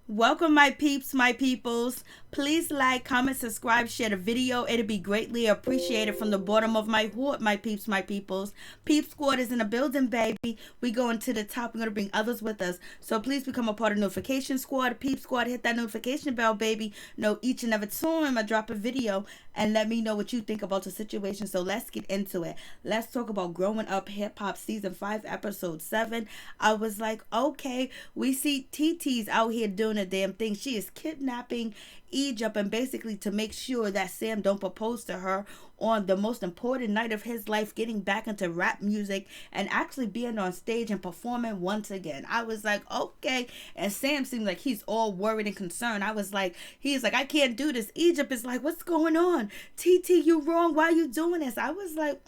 Welcome, my peeps, my peoples. Please like, comment, subscribe, share the video. It'd be greatly appreciated from the bottom of my heart, my peeps, my peoples. Peep Squad is in the building, baby. We going to the top. We're going to bring others with us. So please become a part of Notification Squad. Peep Squad, hit that notification bell, baby. Know each and every time I drop a video and let me know what you think about the situation. So let's get into it. Let's talk about Growing Up Hip Hop Season 5, Episode 7. I was like, okay, we see TT's out here doing a damn thing. She is kidnapping Egypt, and basically to make sure that Sam don't propose to her on the most important night of his life, getting back into rap music and actually being on stage and performing once again. I was like, okay. And Sam seemed like he's all worried and concerned. I was like, he's like, I can't do this. Egypt is like, what's going on? TT, you wrong. Why are you doing this? I was like,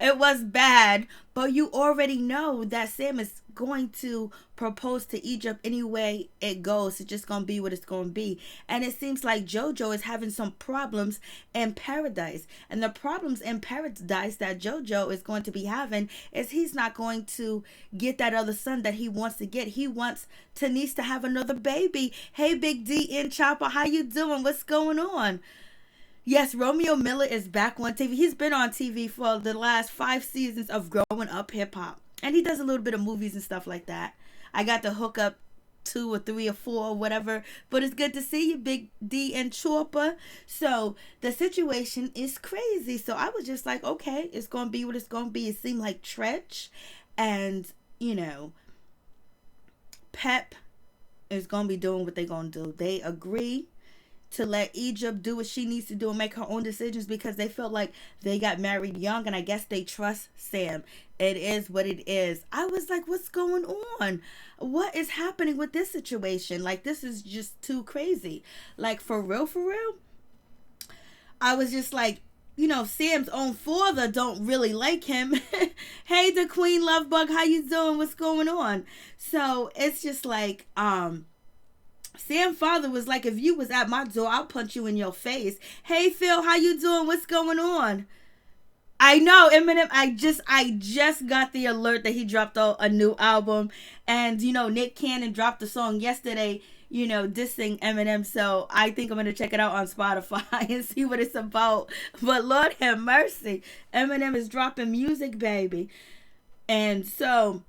It was bad, but you already know that Sam is going to propose to Egypt anyway it goes. It's just going to be what it's going to be. And it seems like Jojo is having some problems in paradise. And the problems in paradise that Jojo is going to be having is he's not going to get that other son that he wants to get. He wants Tanisha to have another baby. Hey, Big D and Chopper, how you doing? What's going on? Yes, Romeo Miller is back on TV. He's been on TV for the last 5 seasons of Growing Up Hip Hop. And he does a little bit of movies and stuff like that. I got to hook up 2 or 3 or 4 or whatever. But it's good to see you, Big D and Chopper. So the situation is crazy. So I was just like, okay, it's going to be what it's going to be. It seemed like Treach and, Pep is going to be doing what they're going to do. They agree to let Egypt do what she needs to do and make her own decisions because they felt like they got married young, and I guess they trust Sam. It is what it is. I was like, what's going on? What is happening with this situation? Like, this is just too crazy. Like, for real, for real? I was just like, Sam's own father don't really like him. Hey, the Queen Lovebug, how you doing? What's going on? So it's just like, Sam's father was like, if you was at my door, I'll punch you in your face. Hey, Phil, how you doing? What's going on? I know, Eminem, I just got the alert that he dropped a new album. And, Nick Cannon dropped a song yesterday, dissing Eminem. So I think I'm going to check it out on Spotify and see what it's about. But Lord have mercy, Eminem is dropping music, baby. And so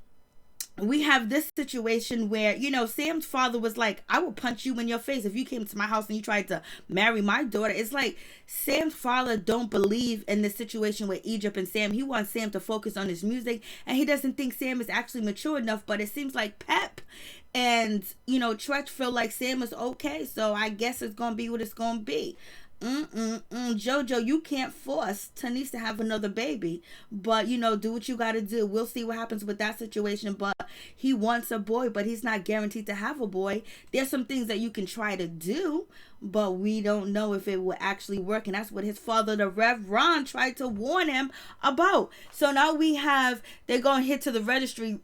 we have this situation where, Sam's father was like, I will punch you in your face if you came to my house and you tried to marry my daughter. It's like Sam's father don't believe in the situation with Egypt and Sam. He wants Sam to focus on his music, and he doesn't think Sam is actually mature enough. But it seems like Pep and, Treach feel like Sam is okay. So I guess it's going to be what it's going to be. Jojo, you can't force Tanisha to have another baby, but do what you gotta do. We'll see what happens with that situation. But he wants a boy, but he's not guaranteed to have a boy. There's some things that you can try to do, but we don't know if it will actually work. And that's what his father, the Rev Ron, tried to warn him about. So now they're going to hit to the registry.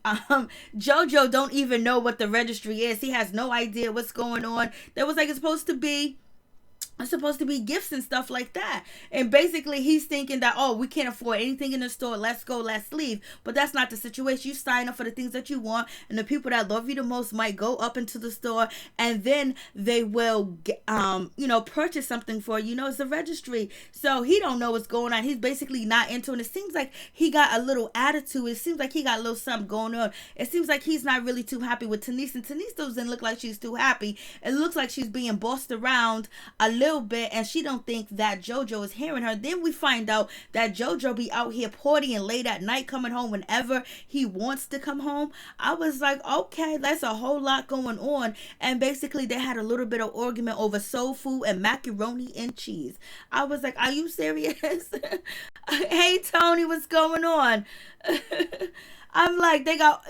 Jojo don't even know what the registry is. He has no idea what's going on. There was like, it's supposed to be gifts and stuff like that. And basically he's thinking that, oh, we can't afford anything in the store, let's go, let's leave. But that's not the situation. You sign up for the things that you want, and the people that love you the most might go up into the store, and then they will purchase something for you. It's a registry. So he don't know what's going on. He's basically not into it. It seems like he got a little attitude. It seems like he got a little something going on. It seems like he's not really too happy with Tanisha. And Tanisha doesn't look like she's too happy. It looks like she's being bossed around a little bit, and she don't think that Jojo is hearing her. Then we find out that Jojo be out here partying late at night, coming home whenever he wants to come home. I was like, okay, that's a whole lot going on. And basically they had a little bit of argument over soul food and macaroni and cheese. I was like, are you serious? Hey, Tony, what's going on? I'm like, they got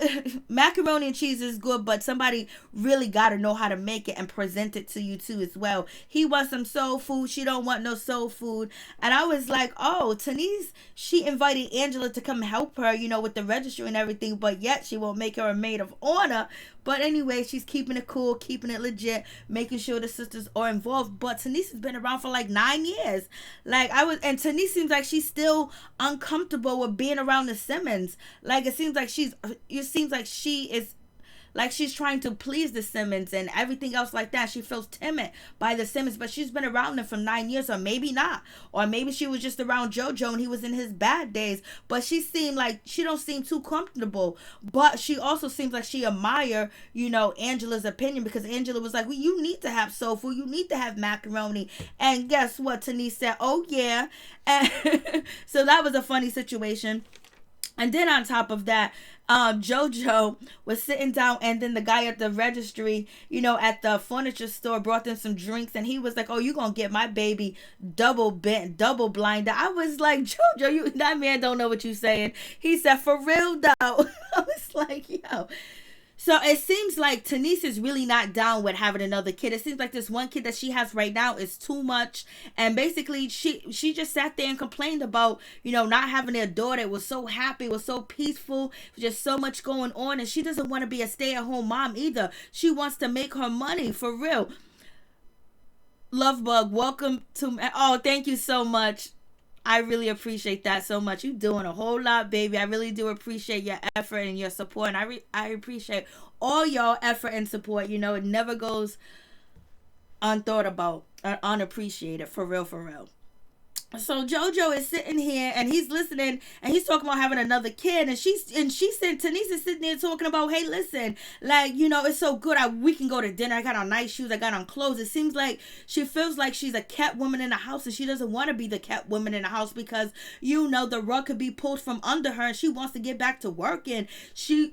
macaroni and cheese is good, but somebody really got to know how to make it and present it to you too as well. He wants some soul food. She don't want no soul food. And I was like, oh, Tanisha, she invited Angela to come help her, with the registry and everything, but yet she won't make her a maid of honor. But anyway, she's keeping it cool, keeping it legit, making sure the sisters are involved. But Tanisha's been around for like 9 years. And Tanisha seems like she's still uncomfortable with being around the Simmons. Like, it seems like she is like she's trying to please the Simmons and everything else like that. She feels timid by the Simmons, but she's been around them for 9 years, or maybe not. Or maybe she was just around Jojo and he was in his bad days. But she seemed like she don't seem too comfortable. But she also seems like she admire, Angela's opinion, because Angela was like, well, you need to have soul food. You need to have macaroni. And guess what? Tanisha said, oh yeah. And so that was a funny situation. And then on top of that, Jojo was sitting down, and then the guy at the registry, at the furniture store, brought them some drinks, and he was like, oh, you gonna get my baby double bent, double blinded. I was like, Jojo, that man don't know what you saying. He said, for real though. I was like, yo. So it seems like Tanisha's really not down with having another kid. It seems like this one kid that she has right now is too much. And basically, she just sat there and complained about, not having a daughter. It was so happy. It was so peaceful. Just so much going on. And she doesn't want to be a stay-at-home mom either. She wants to make her money, for real. Lovebug, welcome to... Oh, thank you so much. I really appreciate that so much. You're doing a whole lot, baby. I really do appreciate your effort and your support. And I appreciate all your effort and support. It never goes unthought about or unappreciated. For real, for real. So Jojo is sitting here and he's listening and he's talking about having another kid, and she said, Tanisha's sitting there talking about, hey, listen, like, it's so good. We can go to dinner. I got on nice shoes. I got on clothes. It seems like she feels like she's a kept woman in the house, and she doesn't want to be the kept woman in the house because, the rug could be pulled from under her, and she wants to get back to work, and she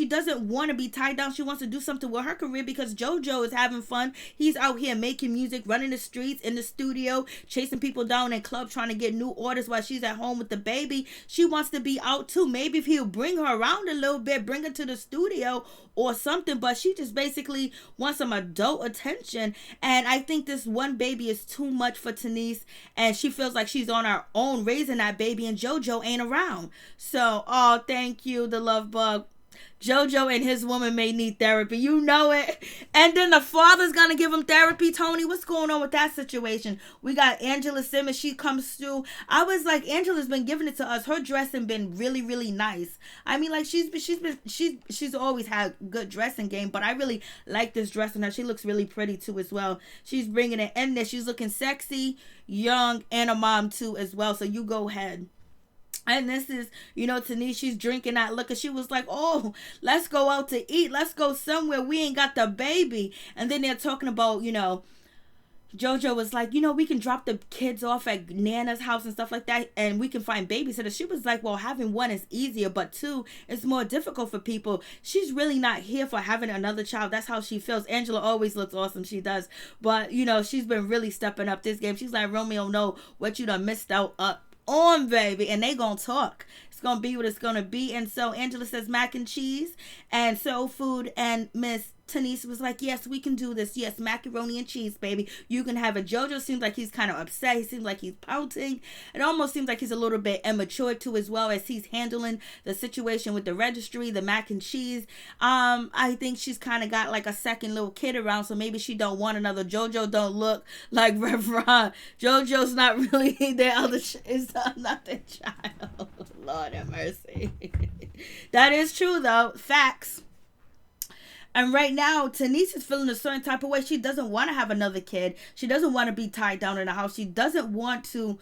doesn't want to be tied down. She wants to do something with her career because Jojo is having fun. He's out here making music, running the streets, in the studio, chasing people down in clubs, trying to get new orders while she's at home with the baby. She wants to be out too. Maybe if he'll bring her around a little bit, bring her to the studio or something, but she just basically wants some adult attention. And I think this one baby is too much for Tanisha, and she feels like she's on her own raising that baby, and Jojo ain't around. So, oh, thank you, the love bug. Jojo and his woman may need therapy. You know it. And then the father's going to give him therapy, Tony. What's going on with that situation? We got Angela Simmons. She comes through. I was like, Angela's been giving it to us. Her dressing been really, really nice. I mean, like, she's always had good dressing game, but I really like this dress on her. She looks really pretty too as well. She's bringing it in there. She's looking sexy, young, and a mom too as well. So you go ahead. And this is, Tanisha, she's drinking that liquor. She was like, oh, let's go out to eat. Let's go somewhere. We ain't got the baby. And then they're talking about, Jojo was like, we can drop the kids off at Nana's house and stuff like that, and we can find babysitters. She was like, well, having one is easier, but two is more difficult for people. She's really not here for having another child. That's how she feels. Angela always looks awesome. She does. But, she's been really stepping up this game. She's like, Romeo, know what you done missed out on, baby. And they gonna talk. It's gonna be what it's gonna be. And so Angela says mac and cheese and soul food, and Miss Tanisha was like, yes, we can do this. Yes, macaroni and cheese, baby. You can have it. Jojo seems like he's kind of upset. He seems like he's pouting. It almost seems like he's a little bit immature too, as well, as he's handling the situation with the registry, the mac and cheese. I think she's kind of got like a second little kid around, so maybe she don't want another. Jojo don't look like Reverend. Jojo's not really their other is not their child. Lord have mercy. That is true though. Facts. And right now, Tanisha's feeling a certain type of way. She doesn't want to have another kid. She doesn't want to be tied down in the house. She doesn't want to,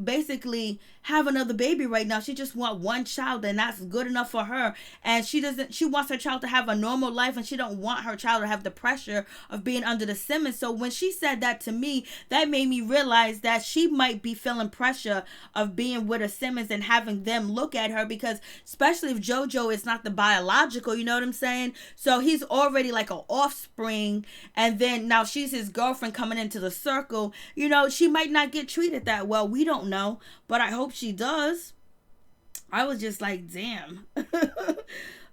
basically have another baby right now. She just wants one child, and that's good enough for her. And she wants her child to have a normal life, and she don't want her child to have the pressure of being under the Simmons. So when she said that to me, that made me realize that she might be feeling pressure of being with a Simmons and having them look at her, because especially if Jojo is not the biological, you know what I'm saying? So he's already like an offspring, and then now she's his girlfriend coming into the circle. She might not get treated that well. We don't know, but I hope she does. I was just like, damn.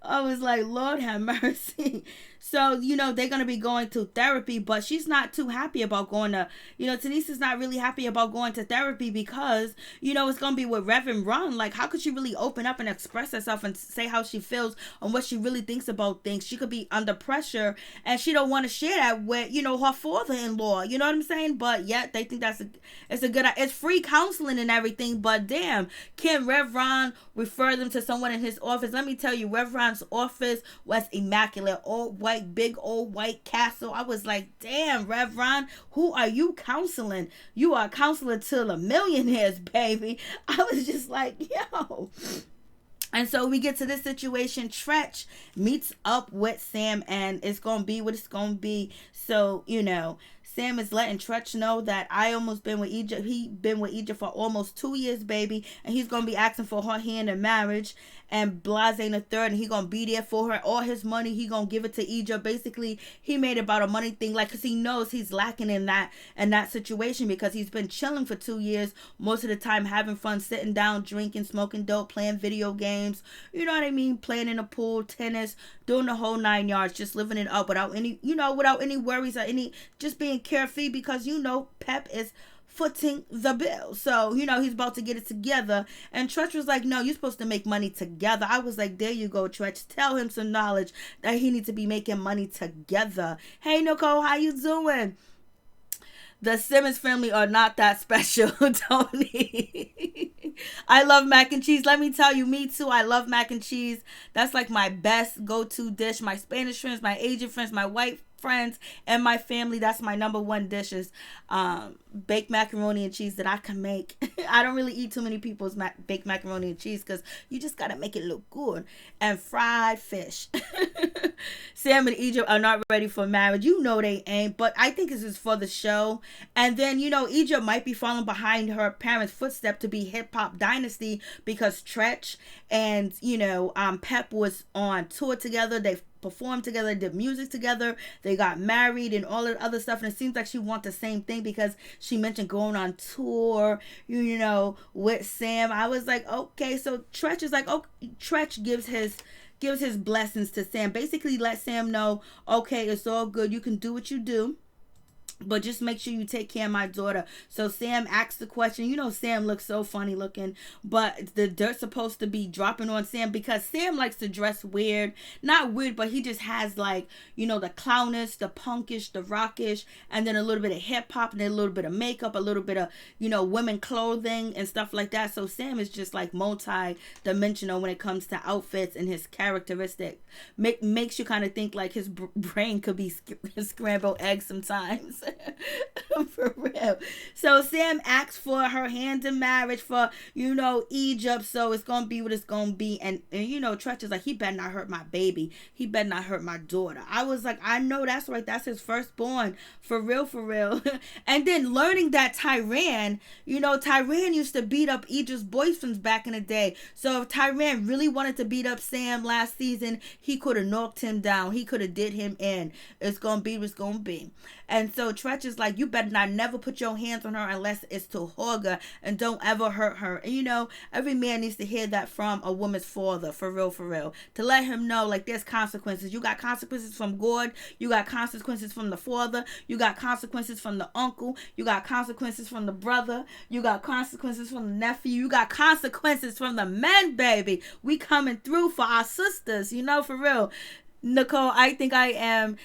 I was like, Lord have mercy. So, they're going to be going to therapy, but she's not too happy about going to, Tanisha's not really happy about going to therapy because, it's going to be with Reverend Ron. Like, how could she really open up and express herself and say how she feels and what she really thinks about things? She could be under pressure and she don't want to share that with, her father-in-law. You know what I'm saying? But yet they think it's free counseling and everything. But damn, can Rev Ron refer them to someone in his office? Let me tell you, Rev Ron's office was immaculate. Old white, big old white castle. I was like, damn, Rev Ron, who are you counseling? You are counseling to the millionaires, baby. I was just like, yo. And so we get to this situation. Treach meets up with Sam and it's going to be what it's going to be. So, Sam is letting Treach know that I almost been with Egypt. He been with Egypt for almost 2 years, baby. And he's going to be asking for her hand in marriage. And Blase the third, and he going to be there for her. All his money, he going to give it to Egypt. Basically, he made about a money thing. Like, because he knows he's lacking in that situation because he's been chilling for 2 years. Most of the time having fun, sitting down, drinking, smoking dope, playing video games. You know what I mean? Playing in the pool, tennis, doing the whole 9 yards. Just living it up without any, without any worries or just being carefree because, Pep is footing the bill. So, he's about to get it together. And Treach was like, no, you're supposed to make money together. I was like, there you go, Treach. Tell him some knowledge that he needs to be making money together. Hey, Nicole, how you doing? The Simmons family are not that special, Tony. I love mac and cheese. Let me tell you, me too. I love mac and cheese. That's like my best go-to dish. My Spanish friends, my Asian friends, my white friends, and my family, that's my number one dishes. Baked macaroni and cheese that I can make. I don't really eat too many people's baked macaroni and cheese because you just gotta make it look good. And fried fish. Sam and Egypt are not ready for marriage. They ain't, but I think this is for the show. And then, Egypt might be following behind her parents' footstep to be hip-hop dynasty because Treach and, Pep was on tour together. They performed together, did music together, they got married and all that other stuff, and it seems like she wants the same thing because she mentioned going on tour, with Sam. I was like, okay, so Treach is like, oh, Treach gives his blessings to Sam, basically let Sam know, okay, it's all good, you can do what you do, but just make sure you take care of my daughter. So Sam asks the question. Sam looks so funny looking, but the dirt's supposed to be dropping on Sam because Sam likes to dress weird. Not weird, but he just has like, the clownish, the punkish, the rockish, and then a little bit of hip hop and then a little bit of makeup, a little bit of, women clothing and stuff like that. So Sam is just like multi-dimensional when it comes to outfits and his characteristic. Makes you kind of think like his brain could be scrambled eggs sometimes. For real. So Sam asks for her hand in marriage for, Egypt. So it's going to be what it's going to be. And Treach is like, he better not hurt my baby. He better not hurt my daughter. I was like, I know that's right. That's his firstborn. For real, for real. And then learning that Tyran used to beat up Egypt's boyfriends back in the day. So if Tyran really wanted to beat up Sam last season, he could have knocked him down. He could have did him in. It's going to be what it's going to be. And so Treach is like, you better not never put your hands on her unless it's to hug her and don't ever hurt her. And every man needs to hear that from a woman's father, for real, to let him know like there's consequences. You got consequences from God, you got consequences from the father, you got consequences from the uncle, you got consequences from the brother, you got consequences from the nephew, you got consequences from the men, baby. We coming through for our sisters, for real. Nicole, I think I am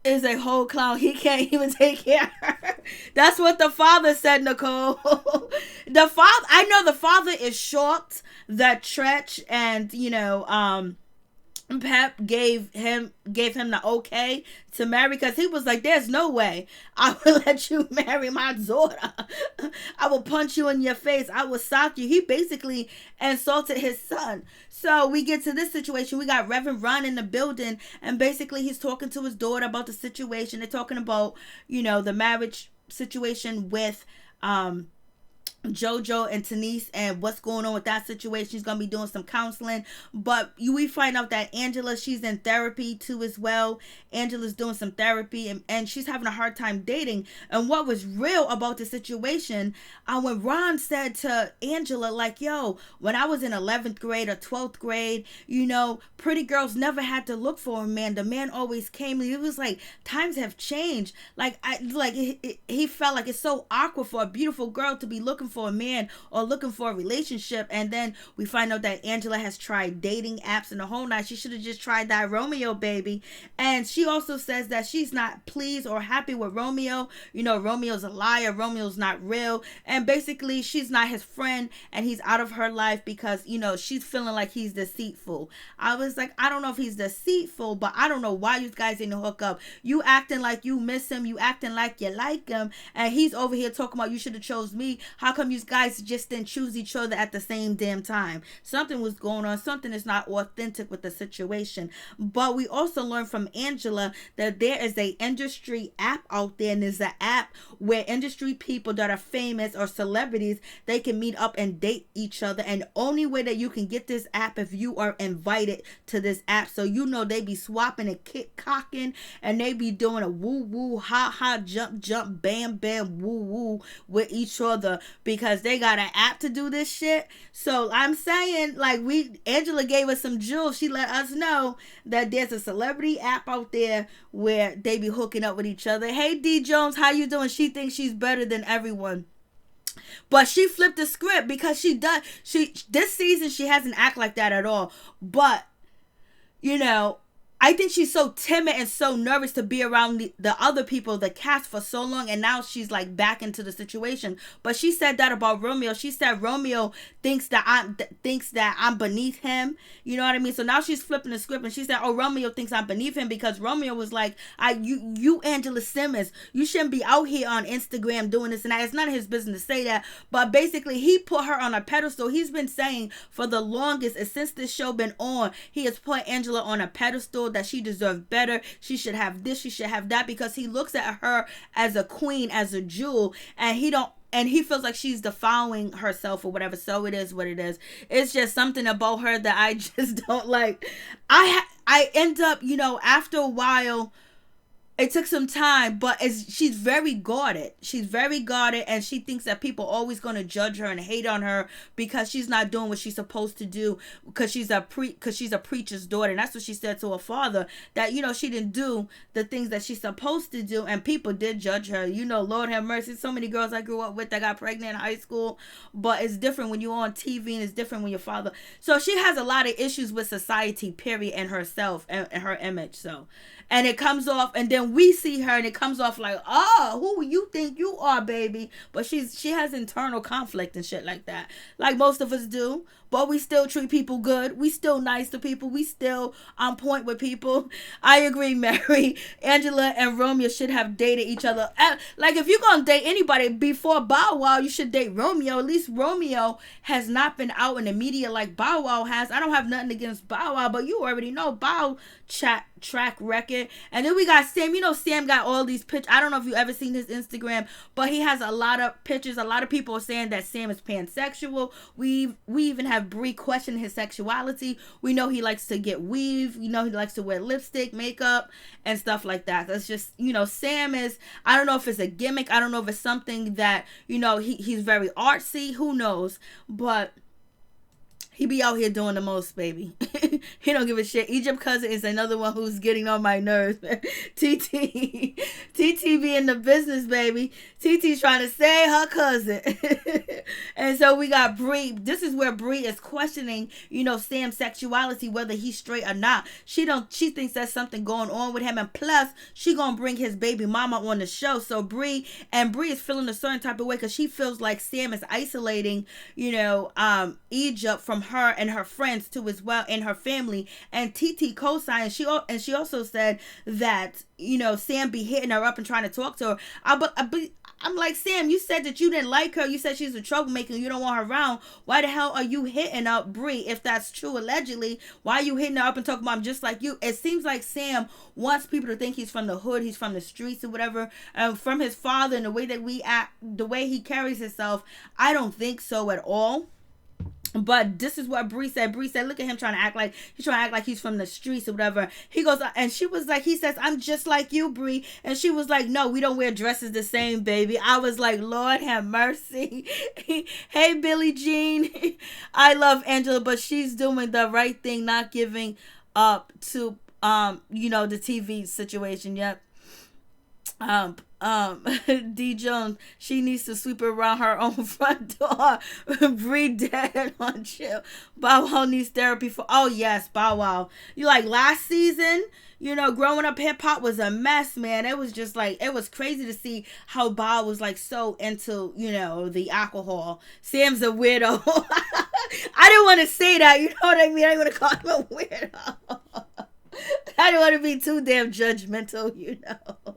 is a whole clown. He can't even take care of her. That's what the father said, Nicole. I know the father is shocked that Treach and, Pep gave him the okay to marry because he was like, there's no way I will let you marry my daughter. I will punch you in your face. I will sock you. He basically insulted his son. So we get to this situation. We got Reverend Ron in the building and basically he's talking to his daughter about the situation. They're talking about, the marriage situation with Jojo and Tanisha and what's going on with that situation. She's gonna be doing some counseling, but we find out that Angela, she's in therapy too as well. Angela's doing some therapy, and she's having a hard time dating. And what was real about the situation, when Ron said to Angela, like, yo, when I was in 11th grade or 12th grade, pretty girls never had to look for a man. The man always came. It was like, times have changed. He felt like it's so awkward for a beautiful girl to be looking for a man or looking for a relationship. And then we find out that Angela has tried dating apps and the whole night. She should have just tried that Romeo baby. And she also says that she's not pleased or happy with Romeo. Romeo's a liar. Romeo's not real. And basically she's not his friend and he's out of her life because, she's feeling like he's deceitful. I was like, I don't know if he's deceitful, but I don't know why you guys didn't hook up. You acting like you miss him. You acting like you like him. And he's over here talking about you should have chose me. How come you guys just didn't choose each other at the same damn time? Something was going on. Something is not authentic with the situation. But we also learned from Angela that there is a industry app out there, and there's an app where industry people that are famous or celebrities, they can meet up and date each other. And the only way that you can get this app if you are invited to this app. So they be swapping and kick cocking, and they be doing a woo woo, ha ha, jump jump, bam bam, woo woo with each other, because they got an app to do this shit. So I'm saying, Angela gave us some jewels. She let us know that there's a celebrity app out there where they be hooking up with each other. Hey D Jones, how you doing? She thinks she's better than everyone. But she flipped the script because this season she hasn't act like that at all. But I think she's so timid and so nervous to be around the other people, the cast, for so long, and now she's like back into the situation. But she said that about Romeo. She said Romeo thinks that I'm beneath him. You know what I mean? So now she's flipping the script, and she said, "Oh, Romeo thinks I'm beneath him because Romeo was like, you Angela Simmons, you shouldn't be out here on Instagram doing this and that." It's none of his business to say that, but basically he put her on a pedestal. He's been saying for the longest, and since this show been on, he has put Angela on a pedestal, that she deserves better. She should have this, she should have that, because he looks at her as a queen, as a jewel, and he feels like she's defiling herself or whatever. So it is what it is. It's just something about her that I just don't like. I end up, after a while, it took some time, but she's very guarded. She's very guarded, and she thinks that people are always going to judge her and hate on her because she's not doing what she's supposed to do, because she's a preacher's daughter. And that's what she said to her father, that she didn't do the things that she's supposed to do, and people did judge her. Lord have mercy, so many girls I grew up with that got pregnant in high school. But it's different when you're on TV, and it's different when your father. So she has a lot of issues with society, period, and herself and her image. So, and it comes off, and then we see her and it comes off like, oh, who you think you are, baby? But she has internal conflict and shit like that, like most of us do. But we still treat people good. We still nice to people. We still on point with people. I agree, Mary. Angela and Romeo should have dated each other. Like, if you're going to date anybody before Bow Wow, you should date Romeo. At least Romeo has not been out in the media like Bow Wow has. I don't have nothing against Bow Wow, but you already know Bow track record. And then we got Sam. Sam got all these pictures. I don't know if you ever seen his Instagram, but he has a lot of pictures. A lot of people are saying that Sam is pansexual. We even have Bree question his sexuality. We know he likes to get weave. He likes to wear lipstick, makeup, and stuff like that. That's just, Sam is, I don't know if it's a gimmick. I don't know if it's something that, he's very artsy. Who knows? But he be out here doing the most, baby. He don't give a shit. Egypt cousin is another one who's getting on my nerves. TT be in the business, baby. TT's trying to say her cousin. And so we got Bree. This is where Bree is questioning, Sam's sexuality, whether he's straight or not. She thinks there's something going on with him, and plus she gonna bring his baby mama on the show. So Bree is feeling a certain type of way because she feels like Sam is isolating, Egypt from her and her friends too as well, and her family. And TT co-signed. She also said that, you know, Sam be hitting her up and trying to talk to her. I'm like, Sam, you said that you didn't like her. You said she's a troublemaker and you don't want her around. Why the hell are you hitting up Bree? If that's true, allegedly, why are you hitting her up and talking about, I'm just like you? It seems like Sam wants people to think he's from the hood, he's from the streets or whatever. From his father and the way that we act, the way he carries himself, I don't think so at all. But this is what Bree said. Bree said, look at him trying to act like he's from the streets or whatever. He goes, and she was like, he says, I'm just like you, Bree. And she was like, no, we don't wear dresses the same, baby. I was like, Lord have mercy. Hey, Billie Jean. I love Angela, but she's doing the right thing, not giving up to, you know, the TV situation. Yep. D Jones, she needs to sweep around her own front door. Bree dead on chill. Bow Wow needs therapy for, oh yes, Bow Wow. You like last season, you know, growing up hip hop was a mess, man. It was just like, it was crazy to see how Bow was like so into, you know, the alcohol. Sam's a weirdo. I didn't want to say that, you know what I mean? I didn't want to call him a weirdo. I don't want to be too damn judgmental, you know.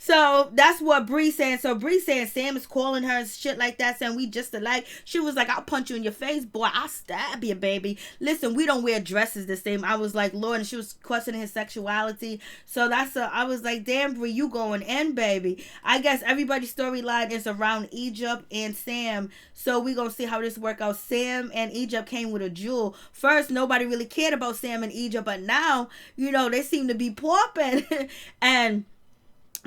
So that's what Bree saying. So Bree saying Sam is calling her and shit like that, saying we just alike. She was like, I'll punch you in your face, boy. I'll stab you, baby. Listen, we don't wear dresses the same. I was like, Lord, and she was questioning his sexuality. So I was like, damn, Bree, you going in, baby. I guess everybody's storyline is around Egypt and Sam. So we gonna see how this work out. Sam and Egypt came with a jewel. First, nobody really cared about Sam and Egypt, but now, you know, they seem to be popping. And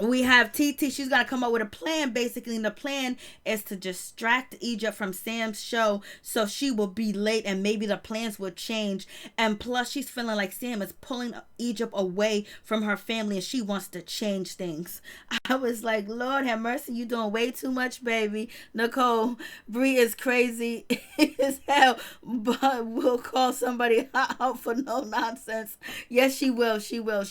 we have TT. She's going to come up with a plan, basically. And the plan is to distract Egypt from Sam's show so she will be late and maybe the plans will change. And plus, she's feeling like Sam is pulling Egypt away from her family and she wants to change things. I was like, Lord have mercy, you doing way too much, baby. Nicole, Bree is crazy as hell, but will call somebody out for no nonsense. Yes, she will. She will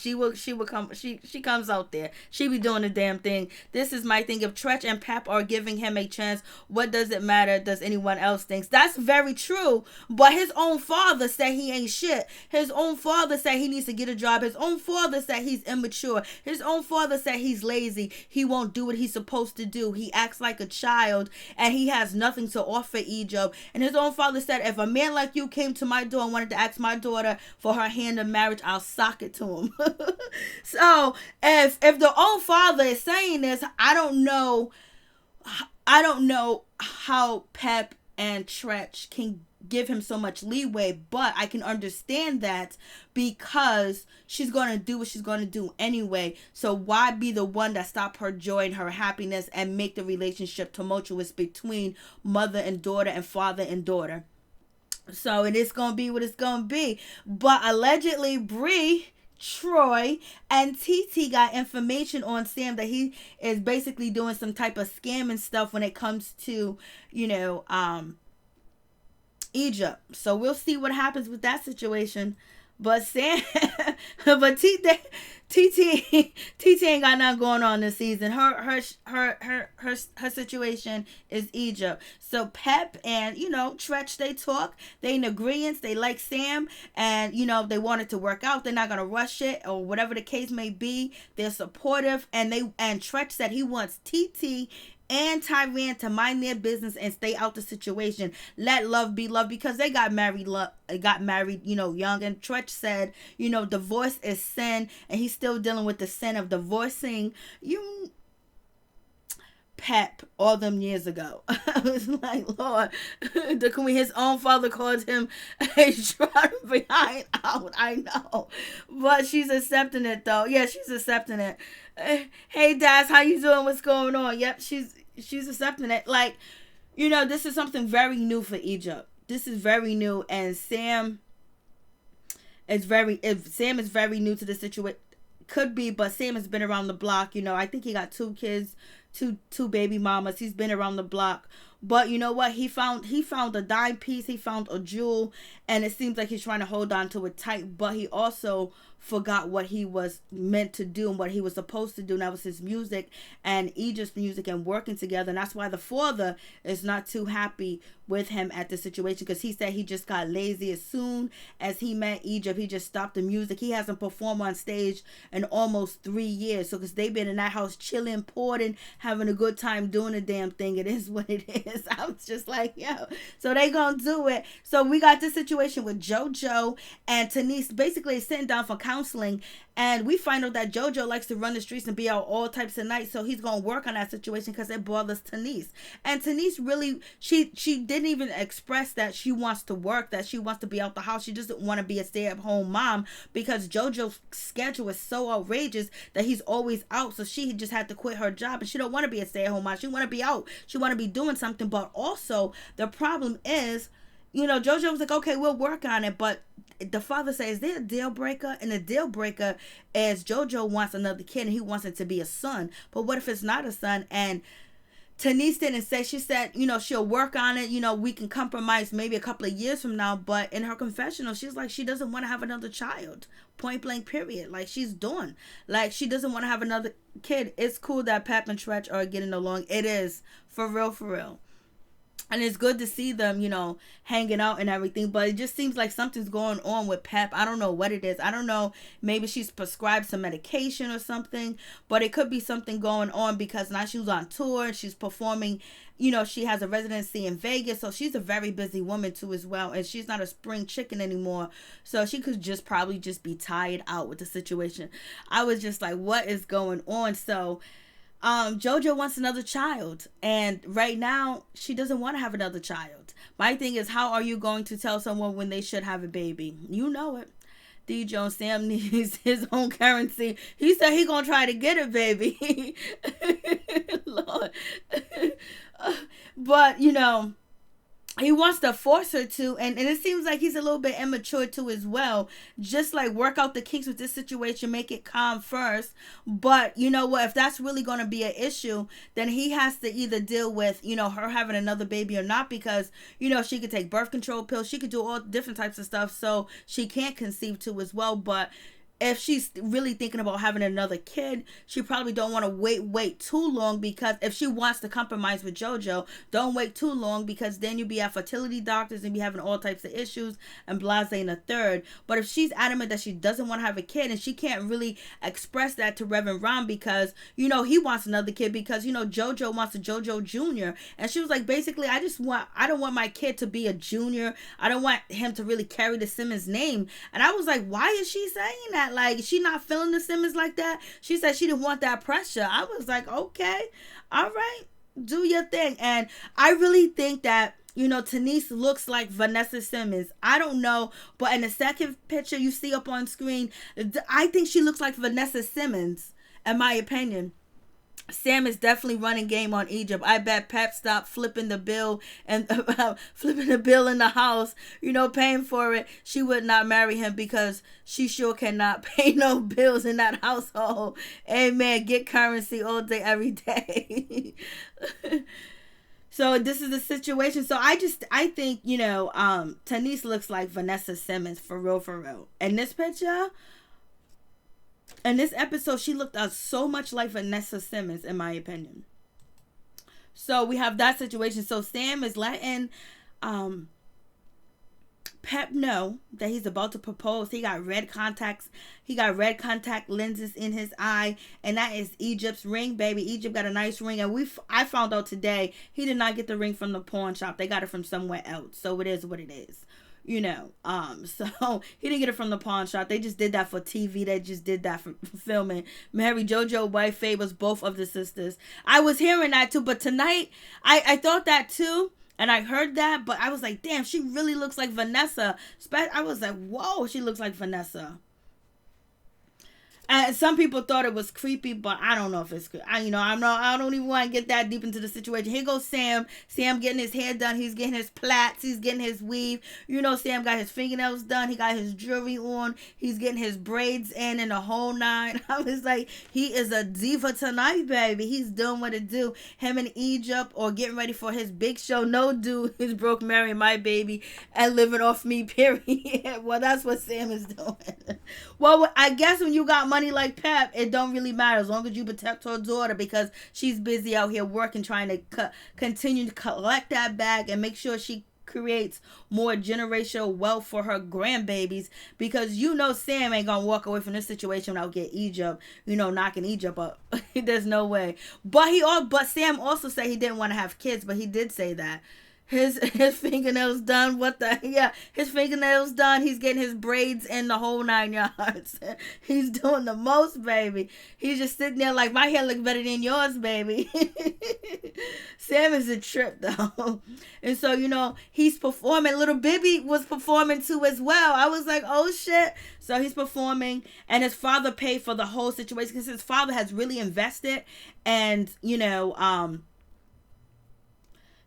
come. She comes out there. She be doing the damn thing. This is my thing. If Treach and Pep are giving him a chance, what does it matter? Does anyone else think? That's very true. But his own father said he ain't shit. His own father said he needs to get a job. His own father said he's immature. His own father said he's lazy. He won't do what he's supposed to do. He acts like a child and he has nothing to offer Egypt. And his own father said, if a man like you came to my door and wanted to ask my daughter for her hand in marriage, I'll sock it to him. So if the own father is saying this, I don't know how Pep and Treach can give him so much leeway, but I can understand that because she's going to do what she's going to do anyway. So why be the one that stop her joy and her happiness and make the relationship tumultuous between mother and daughter and father and daughter? So it is going to be what it's going to be. But allegedly, Bree, Troy, and TT got information on Sam that he is basically doing some type of scam and stuff when it comes to, you know, Egypt. So we'll see what happens with that situation. But but TT ain't got nothing going on this season. Her situation is Egypt. So Pep and, you know, Treach, they talk. They in agreement. They like Sam, and, you know, they want it to work out. They're not gonna rush it or whatever the case may be. They're supportive, and Treach said he wants TT and Tyran to mind their business and stay out the situation. Let love be love, because they got married, you know, young. And Treach said, you know, divorce is sin, and he's still dealing with the sin of divorcing you, Pep, all them years ago. I was like, Lord, the queen, his own father called him a shroud behind out. I know, but she's accepting it though. Yeah, she's accepting it. Hey, Daz, how you doing? What's going on? Yep, she's accepting it. Like, you know, this is something very new for Egypt. This is very new, and Sam is very new to the situation. Could be, but Sam has been around the block. You know, I think he got 2 kids, two baby mamas. He's been around the block. But you know what? He found a dime piece. He found a jewel, and it seems like he's trying to hold on to it tight. But he also forgot what he was meant to do and what he was supposed to do. And that was his music and Egypt's music and working together. And that's why the father is not too happy with him at the situation, because he said he just got lazy. As soon as he met Egypt, he just stopped the music. He hasn't performed on stage in almost 3 years. So because they've been in that house chilling, pouring, having a good time doing the damn thing. It is what it is. I was just like, yo. So they gonna do it. So we got this situation with Jojo and Tanisha basically sitting down for counseling, and we find out that Jojo likes to run the streets and be out all types of nights. So he's gonna work on that situation because it bothers Tanisha. And Tanisha really, she didn't even express that she wants to work, that she wants to be out the house. She doesn't want to be a stay-at-home mom because Jojo's schedule is so outrageous that he's always out. So she just had to quit her job, and she don't want to be a stay-at-home mom. She want to be out. She want to be doing something. But also the problem is, Jojo was like, okay, we'll work on it. But the father says, is there a deal breaker? And the deal breaker is Jojo wants another kid and he wants it to be a son. But what if it's not a son? And Tanisha didn't say, she said, she'll work on it. We can compromise maybe a couple of years from now. But in her confessional, she's like, she doesn't want to have another child. Point blank, period. Like, she's done. Like, she doesn't want to have another kid. It's cool that Pepa and Treach are getting along. It is. For real, for real. And it's good to see them, hanging out and everything. But it just seems like something's going on with Pep. I don't know what it is. I don't know. Maybe she's prescribed some medication or something. But it could be something going on because now she's on tour and she's performing. She has a residency in Vegas. So she's a very busy woman too as well. And she's not a spring chicken anymore. So she could probably be tired out with the situation. I was just like, what is going on? So Jojo wants another child, and right now she doesn't want to have another child. My thing is, how are you going to tell someone when they should have a baby? You know it. D. Jones, Sam needs his own currency. He said he gonna try to get a baby. Lord. But he wants to force her to, and it seems like he's a little bit immature too as well. Just like work out the kinks with this situation, make it calm first. But you know what, if that's really going to be an issue, then he has to either deal with her having another baby or not, because she could take birth control pills, she could do all different types of stuff, so she can't conceive too as well. But if she's really thinking about having another kid, she probably don't want to wait too long, because if she wants to compromise with Jojo, don't wait too long, because then you'll be at fertility doctors and be having all types of issues and blase in a third. But if she's adamant that she doesn't want to have a kid, and she can't really express that to Reverend Ron, because he wants another kid, because Jojo wants a Jojo Jr. And she was like, basically, I don't want my kid to be a junior. I don't want him to really carry the Simmons name. And I was like, why is she saying that? Like, she not feeling the Simmons like that? She said she didn't want that pressure. I was like, okay, all right, do your thing. And I really think that Tanisha looks like Vanessa Simmons. I don't know, but in the second picture you see up on screen, I think she looks like Vanessa Simmons, in my opinion. Sam is definitely running game on Egypt. I bet Pep stopped flipping the bill and flipping the bill in the house, paying for it. She would not marry him because she sure cannot pay no bills in that household. Amen. Get currency all day, every day. So this is the situation. So I think, Tanisha looks like Vanessa Simmons, for real, for real. And this picture, in this episode, she looked so much like Vanessa Simmons, in my opinion. So we have that situation. So Sam is letting Pep know that he's about to propose. He got red contacts. He got red contact lenses in his eye, and that is Egypt's ring, baby. Egypt got a nice ring, and I found out today he did not get the ring from the pawn shop. They got it from somewhere else. So it is what it is. So he didn't get it from the pawn shop. They just did that for TV. They just did that for filming. Mary Jojo wife favors both of the sisters. I was hearing that too, but tonight I thought that too, and I heard that, but I was like, damn, she really looks like Vanessa. I was like, whoa, she looks like Vanessa. And some people thought it was creepy, but I don't know if it's creepy. I don't even want to get that deep into the situation. Here goes Sam. Sam getting his hair done. He's getting his plaits. He's getting his weave. Sam got his fingernails done. He got his jewelry on. He's getting his braids in and the whole nine. I was like, he is a diva tonight, baby. He's doing what it do. Him in Egypt or getting ready for his big show. No dude is broke, marrying my baby and living off me, period. Well, that's what Sam is doing. Well, I guess when you got money like Pep, it don't really matter as long as you protect her daughter, because she's busy out here working, trying to continue to collect that bag and make sure she creates more generational wealth for her grandbabies, because Sam ain't gonna walk away from this situation without getting Egypt, knocking Egypt up. There's no way. But Sam also said he didn't want to have kids, but he did say that. His fingernails done. His fingernails done. He's getting his braids in the whole 9 yards. He's doing the most, baby. He's just sitting there like, my hair looks better than yours, baby. Sam is a trip, though. And so, he's performing. Little Bibby was performing too as well. I was like, oh shit. So he's performing, and his father paid for the whole situation because his father has really invested. And,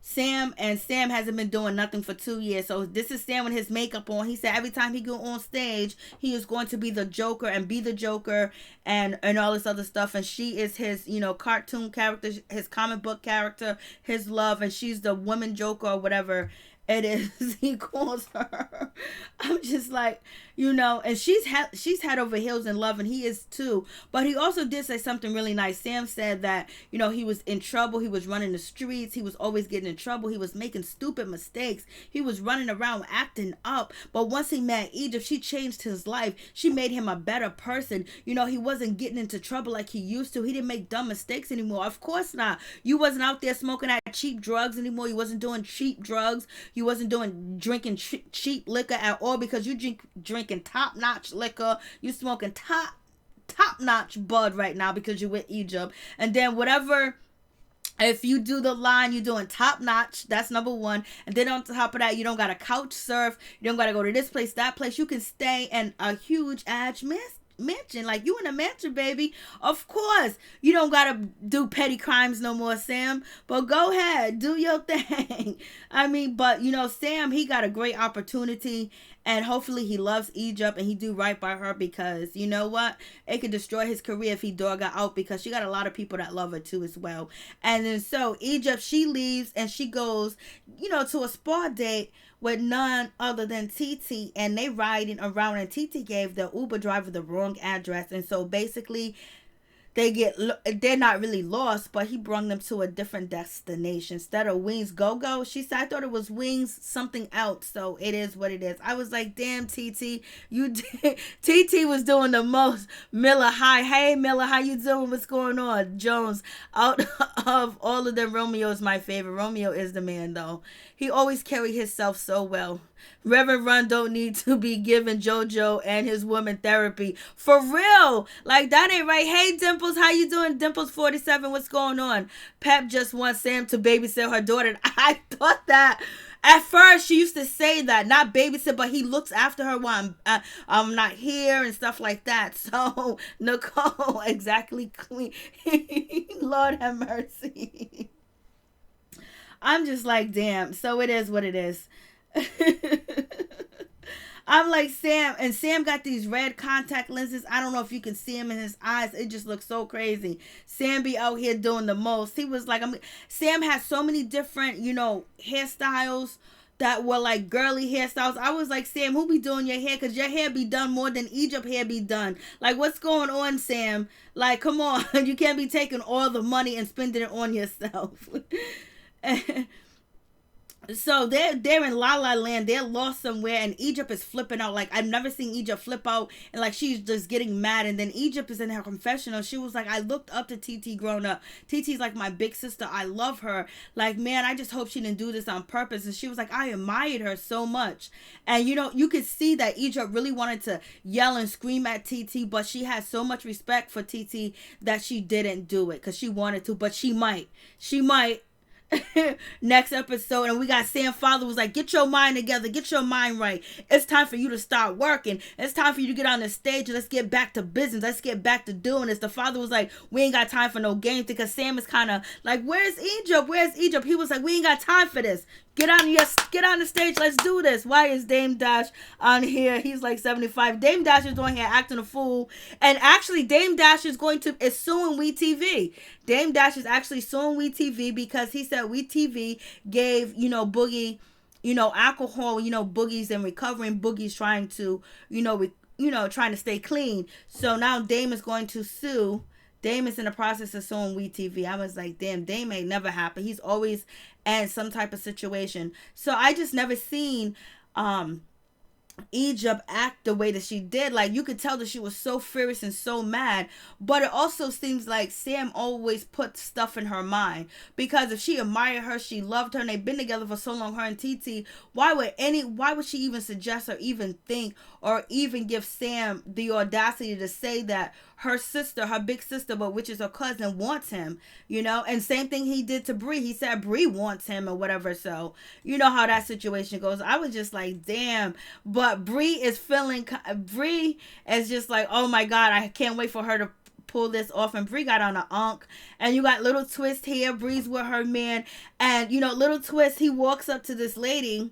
Sam hasn't been doing nothing for 2 years. So this is Sam with his makeup on. He said every time he go on stage, he is going to be the Joker and be the Joker and all this other stuff. And she is his, cartoon character, his comic book character, his love. And she's the woman Joker or whatever it is he calls her. I'm just like, and she's head over heels in love, and he is too. But he also did say something really nice. Sam said that, he was in trouble. He was running the streets. He was always getting in trouble. He was making stupid mistakes. He was running around acting up. But once he met Egypt, she changed his life. She made him a better person. He wasn't getting into trouble like he used to. He didn't make dumb mistakes anymore. Of course not. You wasn't out there smoking that cheap drugs anymore. You wasn't doing cheap drugs. You wasn't drinking cheap liquor at all, because you drinking top-notch liquor. You smoking top-notch bud right now because you with Egypt. And then whatever, if you do the line, you're doing top-notch. That's number one. And then on top of that, you don't got to couch surf. You don't got to go to this place, that place. You can stay in a huge ass mansion. Like, you in a mansion, baby. Of course you don't gotta do petty crimes no more, Sam, but go ahead, do your thing. But Sam, he got a great opportunity, and hopefully he loves Egypt and he do right by her, because you know what, it could destroy his career if he dog her out, because she got a lot of people that love her too as well. And then so Egypt, she leaves and she goes to a spa date with none other than TT, and they riding around, and TT gave the Uber driver the wrong address. And so basically they're not really lost, but he brought them to a different destination. Instead of Wings Go-Go, she said, I thought it was Wings something else. So it is what it is. I was like, damn, TT, you did. TT was doing the most. Miller, hi. Hey, Miller, how you doing? What's going on? Jones, out of all of them, Romeo is my favorite. Romeo is the man, though. He always carried himself so well. Reverend Run don't need to be giving Jojo and his woman therapy. For real. Like, that ain't right. Hey, Dimples, how you doing? Dimples 47, what's going on? Pep just wants Sam to babysit her daughter. I thought that. At first, she used to say that, not babysit, but he looks after her while I'm not here and stuff like that. So, Nicole, exactly, Queen. Lord have mercy. I'm just like, damn. So it is what it is. I'm like, Sam got these red contact lenses. I don't know if you can see him in his eyes. It just looks so crazy. Sam be out here doing the most. He was like, Sam has so many different, hairstyles that were like girly hairstyles. I was like, Sam, who be doing your hair? Because your hair be done more than Egypt hair be done. Like, what's going on, Sam? Like, come on. You can't be taking all the money and spending it on yourself. So they're in La La Land. They're lost somewhere, and Egypt is flipping out. Like, I've never seen Egypt flip out, and like she's just getting mad. And then Egypt is in her confessional. She was like, I looked up to TT growing up. TT's like my big sister. I love her. Like, man, I just hope she didn't do this on purpose. And she was like, I admired her so much. And you could see that Egypt really wanted to yell and scream at TT, but she had so much respect for TT that she didn't do it because she wanted to, but she might. next episode, and we got Sam father was like, get your mind together, get your mind right. It's time for you to start working. It's time for you to get on the stage and let's get back to business. Let's get back to doing this. The father was like, we ain't got time for no games, because Sam is kind of like, where's Egypt? Where's Egypt? He was like, we ain't got time for this. Get on the stage. Let's do this. Why is Dame Dash on here? He's like 75. Dame Dash is on here acting a fool. And actually, Dame Dash is suing WeTV. Dame Dash is actually suing WeTV because he said WeTV gave, Boogie, alcohol, Boogie's and recovering. Boogie's trying to, trying to stay clean. So now Dame is going to sue. Dame is in the process of suing WeTV. I was like, damn, Dame ain't never happen. He's always in some type of situation. So I just never seen Egypt act the way that she did. Like, you could tell that she was so furious and so mad, but it also seems like Sam always put stuff in her mind, because if she admired her, she loved her, and they've been together for so long, her and TT, why would she even suggest or even think or even give Sam the audacity to say that her sister, her big sister, but which is her cousin, wants him, and same thing he did to Bree. He said Bree wants him or whatever. So you know how that situation goes. I was just like, damn. But Bree is just like, oh my God, I can't wait for her to pull this off. And Bree got on an unk, and you got Little Twist here. Bree's with her man, and Little Twist, he walks up to this lady,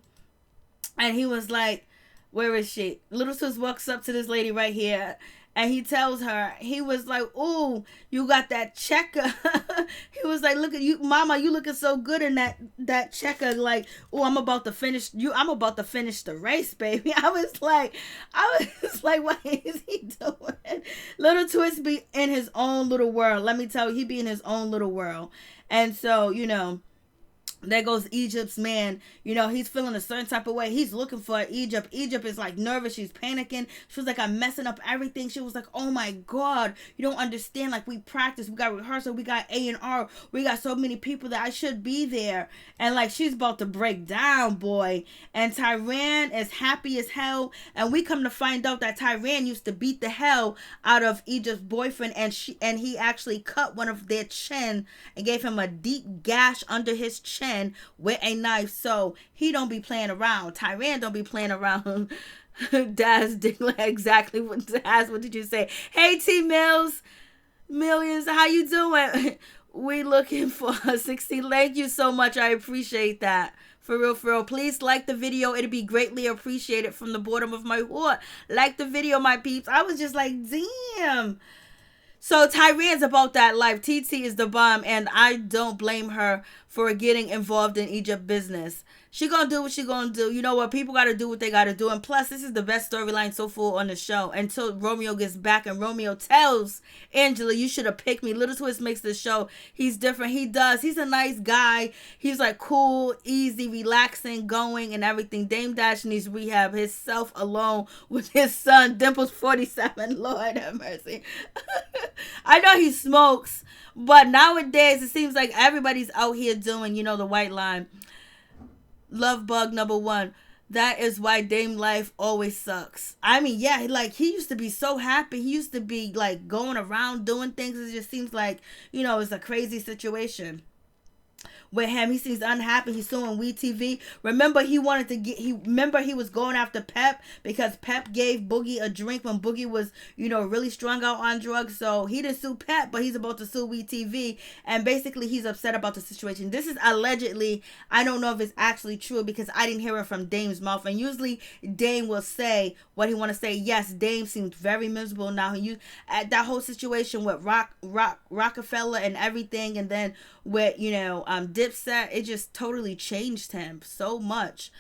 and he was like, where is she? Little Twist walks up to this lady right here, and he tells her, he was like, ooh, you got that checker. He was like, look at you, mama, you looking so good in that checker. Like, ooh, I'm about to finish the race, baby. I was like, what is he doing? Little Twist be in his own little world. Let me tell you, he be in his own little world. And so, there goes Egypt's man. He's feeling a certain type of way. He's looking for Egypt. Egypt is like nervous. She's panicking. She was like, I'm messing up everything. She was like, oh my God, you don't understand. Like, we practice. We got rehearsal. We got A&R. We got so many people that I should be there. And like, she's about to break down, boy. And Tyran is happy as hell. And we come to find out that Tyran used to beat the hell out of Egypt's boyfriend. And he actually cut one of their chin and gave him a deep gash under his chin with a knife. So he don't be playing around. Tyran don't be playing around. Daz exactly what did you say? Hey T Mills, Millions, how you doing? We looking for 60. Thank you so much. I appreciate that. For real. Please like the video. It'd be greatly appreciated from the bottom of my heart. Like the video, my peeps. I was just like, damn. So Tyran's about that life. TT is the bomb, and I don't blame her for getting involved in Egypt business. She gonna do what she gonna do. You know what? People gotta do what they gotta do. And plus, this is the best storyline so far on the show until Romeo gets back and Romeo tells Angela, you should have picked me. Little Twist makes the show. He's different. He does. He's a nice guy. He's like cool, easy, relaxing, going and everything. Dame Dash needs rehab. Himself alone with his son, Dimples 47. Lord have mercy. I know he smokes, but nowadays it seems like everybody's out here doing, the white line. Love bug number 1. That is why Dame life always sucks. I mean, yeah, like he used to be so happy. He used to be like going around doing things. It just seems like, it's a crazy situation with him. He seems unhappy. He's suing WeTV. Remember, he was going after Pep because Pep gave Boogie a drink when Boogie was, really strung out on drugs. So he didn't sue Pep, but he's about to sue WeTV. And basically, he's upset about the situation. This is allegedly, I don't know if it's actually true because I didn't hear it from Dame's mouth. And usually, Dame will say what he want to say. Yes, Dame seems very miserable now. At that whole situation with Rockefeller and everything, and then with, Dipset, it just totally changed him so much.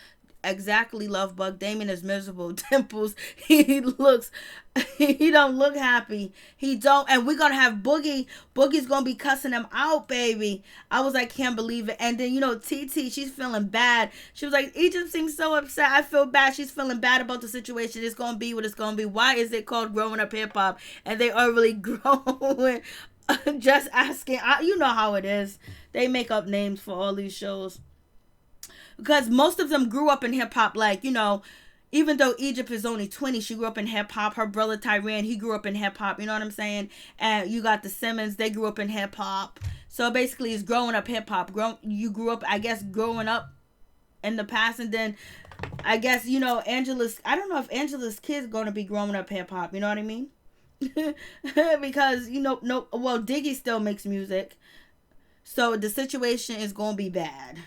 Exactly, Love Bug. Damon is miserable. Dimples, he don't look happy. He don't. And we're gonna have Boogie. Boogie's gonna be cussing him out, baby. I was like, can't believe it. And then, TT, she's feeling bad. She was like, Egypt seems so upset. I feel bad. She's feeling bad about the situation. It's gonna be what it's gonna be. Why is it called Growing Up Hip Hop? And they are really growing. Just asking. You know how it is. They make up names for all these shows. Because most of them grew up in hip-hop. Like, even though Egypt is only 20, she grew up in hip-hop. Her brother Tyran, he grew up in hip-hop. You know what I'm saying? And you got the Simmons. They grew up in hip-hop. So basically, it's growing up hip hop. You grew up, I guess, growing up in the past, and then I guess Angela's. I don't know if Angela's kids going to be growing up hip hop. You know what I mean? Because no. Well, Diggy still makes music, so the situation is going to be bad.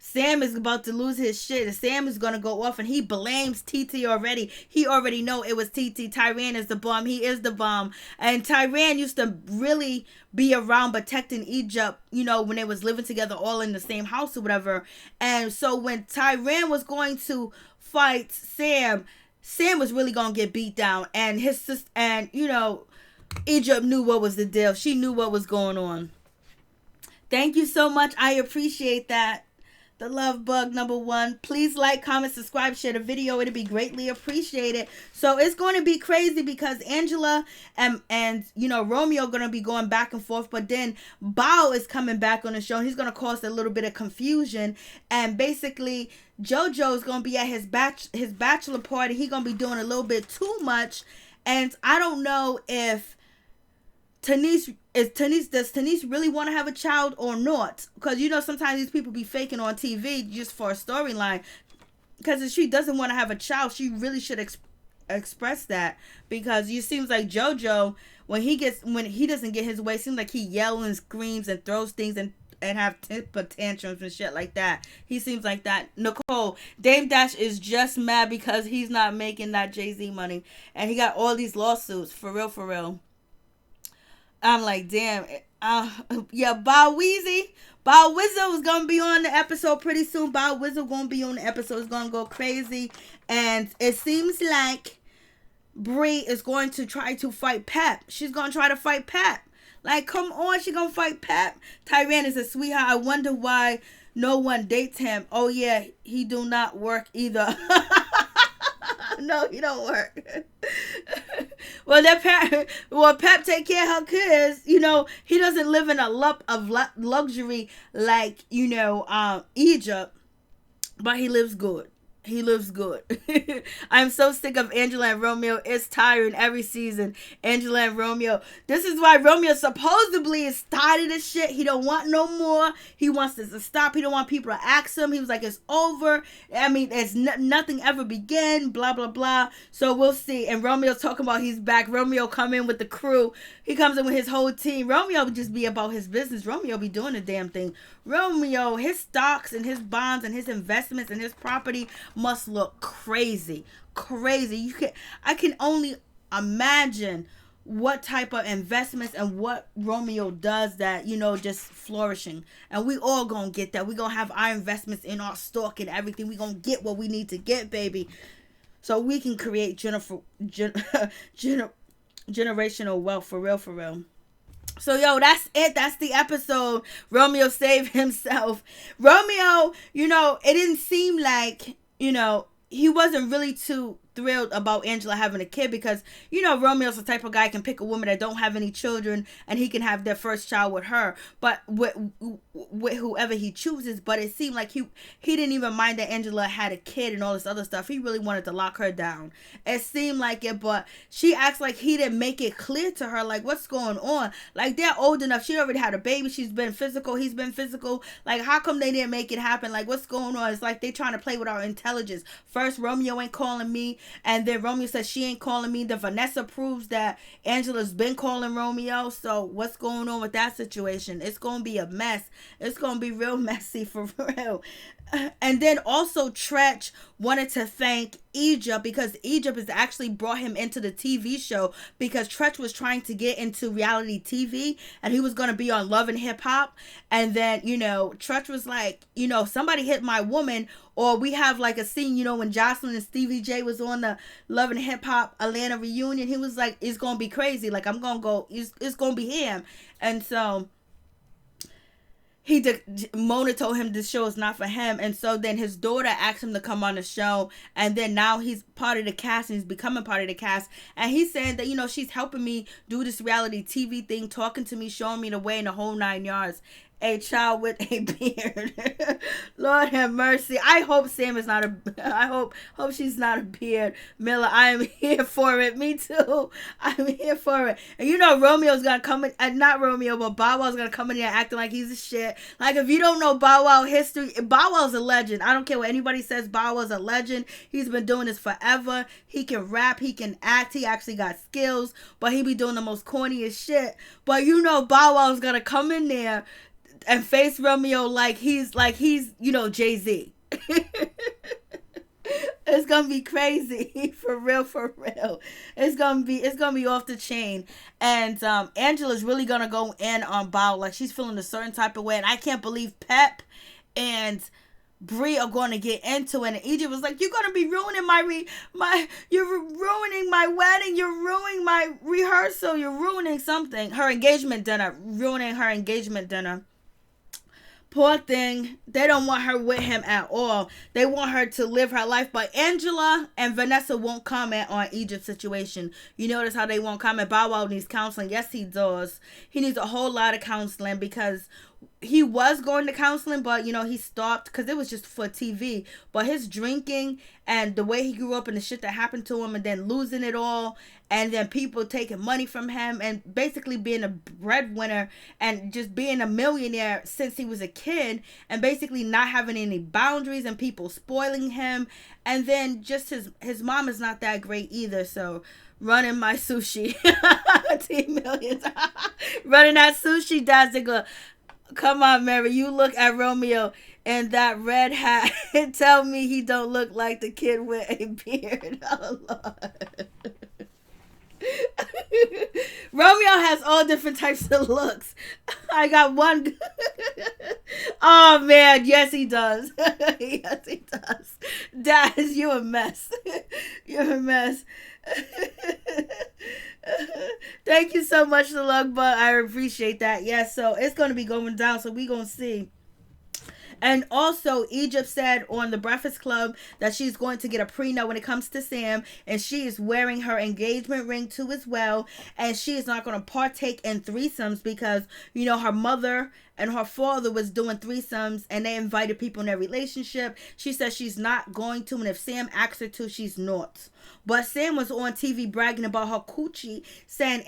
Sam is about to lose his shit, and Sam is gonna go off, and he blames TT already. He already know it was TT. Tyran is the bomb. He is the bomb. And Tyran used to really be around protecting Egypt, when they was living together all in the same house or whatever. And so when Tyran was going to fight Sam was really gonna get beat down. And his sister, and Egypt knew what was the deal. She knew what was going on. Thank you so much. I appreciate that. The love bug #1. Please like, comment, subscribe, share the video. It'd be greatly appreciated. So it's going to be crazy because Angela and Romeo are going to be going back and forth. But then Bao is coming back on the show. And he's going to cause a little bit of confusion. And basically, Jojo is going to be at his bachelor party. He's going to be doing a little bit too much. And I don't know if does Tanisha really want to have a child or not? Because sometimes these people be faking on TV just for a storyline. Because if she doesn't want to have a child, she really should express that. Because it seems like Jojo, when he doesn't get his way, it seems like he yells and screams and throws things and have temper tantrums and shit like that. He seems like that. Nicole, Dame Dash is just mad because he's not making that Jay-Z money, and he got all these lawsuits. For real. I'm like, damn. Yeah, Bow Wizzo is going to be on the episode pretty soon. Bow Wizzo going to be on the episode. It's going to go crazy. And it seems like Bree is going to try to fight Pep. She's going to try to fight Pep. Like, come on. She going to fight Pep. Tyran is a sweetheart. I wonder why no one dates him. Oh, yeah. He do not work either. No, he don't work. Well, Pep take care of her kids. He doesn't live in a lump of luxury like Egypt, but he lives good. I'm so sick of Angela and Romeo. It's tiring every season. Angela and Romeo. This is why Romeo supposedly is tired of this shit. He don't want no more. He wants this to stop. He don't want people to ask him. He was like, it's over. I mean, it's nothing ever began. Blah, blah, blah. So we'll see. And Romeo's talking about he's back. Romeo come in with the crew. He comes in with his whole team. Romeo would just be about his business. Romeo be doing the damn thing. Romeo, his stocks and his bonds and his investments and his property must look crazy. I can only imagine what type of investments and what Romeo does that, just flourishing. And we all gonna get that. We gonna have our investments in our stock and everything. We gonna get what we need to get, baby. So we can create generational wealth for real. So, that's it. That's the episode. Romeo saved himself. Romeo, it didn't seem like, he wasn't really too thrilled about Angela having a kid because, Romeo's the type of guy can pick a woman that don't have any children and he can have their first child with her, but with whoever he chooses. But it seemed like he didn't even mind that Angela had a kid and all this other stuff. He really wanted to lock her down. It seemed like it, but she acts like he didn't make it clear to her, like, what's going on? Like, they're old enough. She already had a baby. She's been physical. He's been physical. Like, how come they didn't make it happen? Like, what's going on? It's like they trying to play with our intelligence. First, Romeo ain't calling me. And then Romeo says she ain't calling me. Then Vanessa proves that Angela's been calling Romeo. So what's going on with that situation? It's going to be a mess. It's going to be real messy for real. And then also Treach wanted to thank Egypt because Egypt has actually brought him into the TV show because Treach was trying to get into reality TV and he was going to be on Love and Hip Hop. And then, Treach was like, somebody hit my woman. Or we have like a scene, when Jocelyn and Stevie J was on the Love and Hip Hop Atlanta reunion. He was like, it's going to be crazy. Like, I'm going to go, it's going to be him. And so Mona told him this show is not for him. And so then his daughter asked him to come on the show. And then now he's part of the cast and he's becoming part of the cast. And he's saying that, she's helping me do this reality TV thing, talking to me, showing me the way in the whole 9 yards. a child with a beard. Lord have mercy. I hope Sam is not a. I hope she's not a beard. Miller, I am here for it. Me too. I'm here for it. And you know Romeo's gonna come in. Not Romeo, but Bow Wow's gonna come in here acting like he's a shit. Like if you don't know Bow Wow history, Bow Wow's a legend. I don't care what anybody says. Bow Wow's a legend. He's been doing this forever. He can rap. He can act. He actually got skills. But he be doing the most corniest shit. But you know Bow Wow's gonna come in there and face Romeo like he's Jay-Z. It's gonna be crazy. For real. It's gonna be off the chain. And Angela's really gonna go in on Bow. Like she's feeling a certain type of way. And I can't believe Pep and Bree are going to get into it. And Egypt was like, you're going to be ruining you're ruining my wedding. You're ruining my rehearsal. You're ruining something. Ruining her engagement dinner. Poor thing. They don't want her with him at all. They want her to live her life. But Angela and Vanessa won't comment on Egypt's situation. You notice how they won't comment? Bow Wow needs counseling. Yes, he does. He needs a whole lot of counseling because he was going to counseling, but he stopped because it was just for TV. But his drinking and the way he grew up and the shit that happened to him and then losing it all and then people taking money from him and basically being a breadwinner and just being a millionaire since he was a kid and basically not having any boundaries and people spoiling him. And then just his mom is not that great either. So running my sushi, T-Millions, running that sushi dazzler. Come on, Mary. You look at Romeo in that red hat and tell me he don't look like the kid with a beard. Oh, Lord. Romeo has all different types of looks. I got one. Oh, man. Yes, he does. Yes, he does. Daz, you're a mess. You're a mess. Thank you so much, the lug bug. I appreciate that. Yes, so it's going to be going down, so we going to see. And also, Egypt said on the Breakfast Club that she's going to get a prenup when it comes to Sam. And she is wearing her engagement ring too as well. And she is not going to partake in threesomes because, her mother and her father was doing threesomes and they invited people in their relationship. She says she's not going to. And if Sam asks her to, she's not. But Sam was on TV bragging about her coochie, saying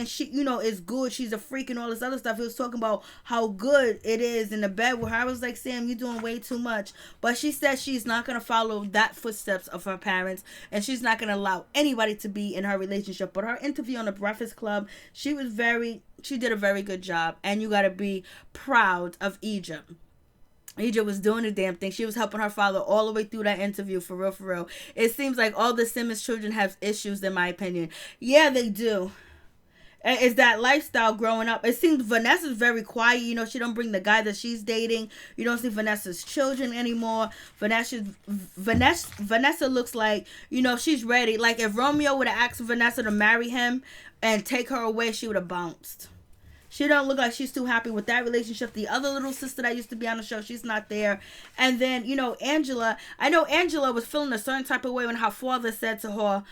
she, is good. She's a freak and all this other stuff. He was talking about how good it is in the bed with her. I was like, Sam, you're doing way too much. But she said she's not going to follow that footsteps of her parents. And she's not going to allow anybody to be in her relationship. But her interview on the Breakfast Club, she did a very good job. And you got to be proud of Egypt. Egypt was doing the damn thing. She was helping her father all the way through that interview, for real. It seems like all the Simmons children have issues, in my opinion. Yeah, they do. It's that lifestyle growing up. It seems Vanessa's very quiet. She don't bring the guy that she's dating. You don't see Vanessa's children anymore. Vanessa looks like, she's ready. Like if Romeo would have asked Vanessa to marry him and take her away, she would have bounced. She don't look like she's too happy with that relationship. The other little sister that used to be on the show, she's not there. And then, Angela. I know Angela was feeling a certain type of way when her father said to her,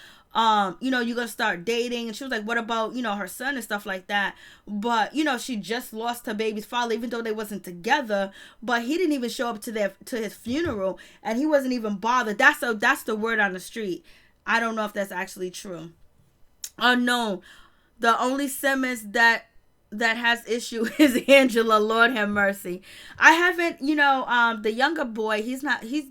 you're going to start dating. And she was like, what about, her son and stuff like that. But, she just lost her baby's father, even though they wasn't together. But he didn't even show up to his funeral. And he wasn't even bothered. That's the word on the street. I don't know if that's actually true. No. The only Simmons that has issue is Angela. Lord have mercy. I haven't, the younger boy, he's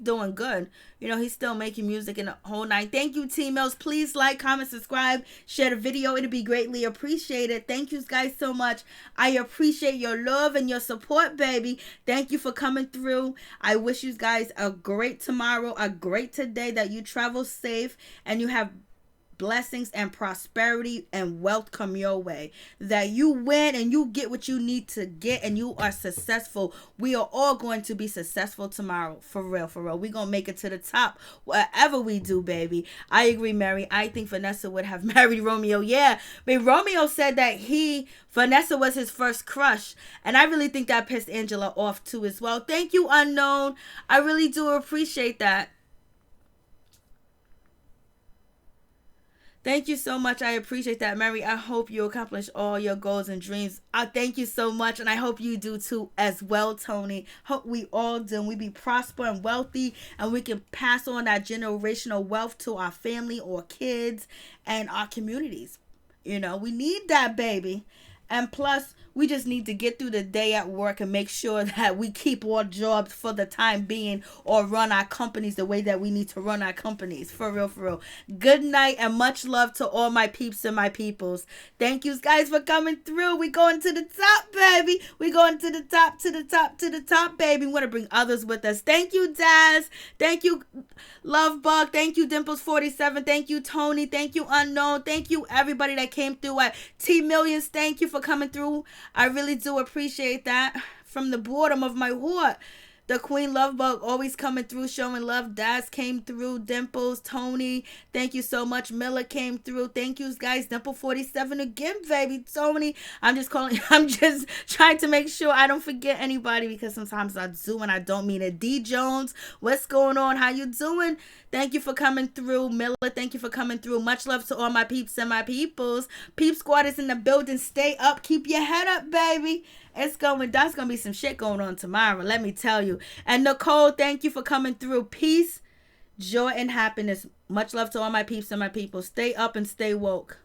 doing good. He's still making music in the whole night. Thank you, T-Mills. Please like, comment, subscribe, share the video. It'd be greatly appreciated. Thank you guys so much. I appreciate your love and your support, baby. Thank you for coming through. I wish you guys a great tomorrow, a great today, that you travel safe and you have blessings and prosperity and wealth come your way, that you win and you get what you need to get and you are successful. We are all going to be successful tomorrow, for real. We're gonna make it to the top whatever we do, baby. I agree, Mary. I think Vanessa would have married Romeo. Yeah, but Romeo said that Vanessa was his first crush, and I really think that pissed Angela off too as well. Thank you, Unknown. I really do appreciate that. Thank you so much. I appreciate that, Mary. I hope you accomplish all your goals and dreams. I thank you so much, and I hope you do too as well, Tony. Hope we all do. And we be prosper and wealthy, and we can pass on that generational wealth to our family or kids and our communities. We need that, baby. And plus, we just need to get through the day at work and make sure that we keep our jobs for the time being, or run our companies the way that we need to run our companies. For real, for real. Good night and much love to all my peeps and my peoples. Thank you guys for coming through. We going to the top, baby. We going to the top, to the top, to the top, baby. We want to bring others with us. Thank you, Daz. Thank you, Love Bug. Thank you, Dimples47. Thank you, Tony. Thank you, Unknown. Thank you, everybody that came through at T Millions. Thank you for coming through. I really do appreciate that from the bottom of my heart. The Queen Lovebug always coming through, showing love. Daz came through. Dimples, Tony, thank you so much. Miller came through. Thank you, guys. Dimple47 again, baby. Tony, I'm just trying to make sure I don't forget anybody, because sometimes I do and I don't mean it. D Jones, what's going on? How you doing? Thank you for coming through. Miller, thank you for coming through. Much love to all my peeps and my peoples. Peep Squad is in the building. Stay up. Keep your head up, baby. That's going to be some shit going on tomorrow, let me tell you. And Nicole, thank you for coming through. Peace, joy, and happiness. Much love to all my peeps and my people. Stay up and stay woke.